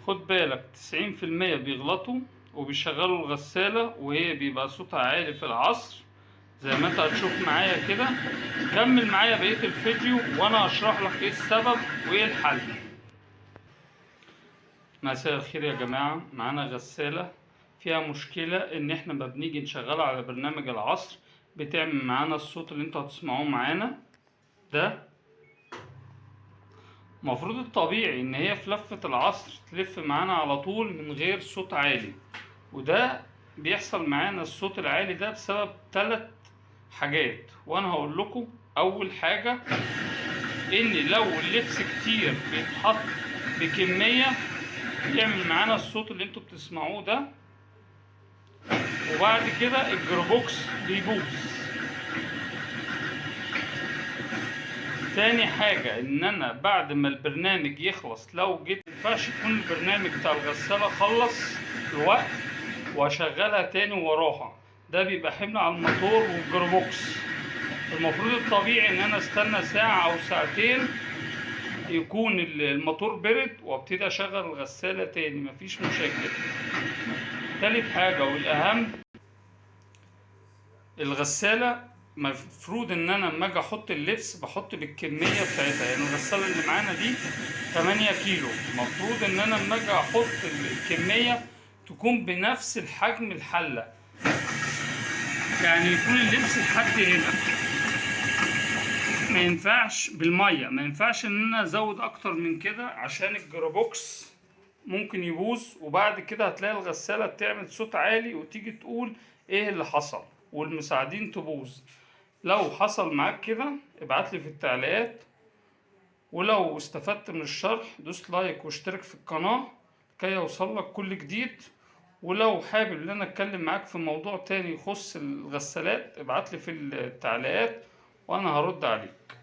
خد بالك 90% بيغلطوا وبيشغلوا الغسالة وهي بيبقى صوتها عالي في العصر زي ما انت هتشوف معايا كده. كمل معايا بقية الفيديو وانا هشرح لك ايه السبب وايه الحل. مساء الخير يا جماعة، معانا غسالة فيها مشكلة ان احنا ما بنيجي نشغلها على برنامج العصر بتعمل معانا الصوت اللي انتوا هتسمعوه معانا ده. مفروض الطبيعي ان هي في لفة العصر تلف معانا على طول من غير صوت عالي، وده بيحصل معانا الصوت العالي ده بسبب 3 حاجات، وانا هقول لكم. اول حاجة ان لو اللبس كتير بيتحط بكمية يعمل معانا الصوت اللي انتوا بتسمعوه ده، وبعد كده الجروبوكس بيبوظ. تاني حاجة ان انا بعد ما البرنامج يخلص لو جيت مينفعش يكون البرنامج بتاع الغسالة خلص الوقت واشغلها تاني وراها، ده بيبقى حمل على الموتور والجروبوكس. المفروض الطبيعي ان انا استنى ساعة او ساعتين يكون الموتور برد وابتدي اشغل الغسالة تاني، مفيش مشاكل. تالت حاجة والاهم، الغسالة مفروض ان انا لما اجي احط اللبس بحط بالكمية بتاعتها. يعني الغسالة اللي معانا دي 8 كيلو، مفروض ان انا لما اجي احط الكمية تكون بنفس الحجم الحلة، يعني يكون اللبس لحد هنا. ما ينفعش بالمية، ما ينفعش ان انا ازود اكتر من كده عشان الجروبوكس ممكن يبوظ، وبعد كده هتلاقي الغسالة بتعمل صوت عالي وتيجي تقول ايه اللي حصل والمساعدين تبوظ. لو حصل معاك كده ابعتلي في التعليقات، ولو استفدت من الشرح دوس لايك واشترك في القناة كي يوصلك كل جديد. ولو حابب ان انا اتكلم معاك في موضوع تاني يخص الغسالات ابعتلي في التعليقات وانا هرد عليك.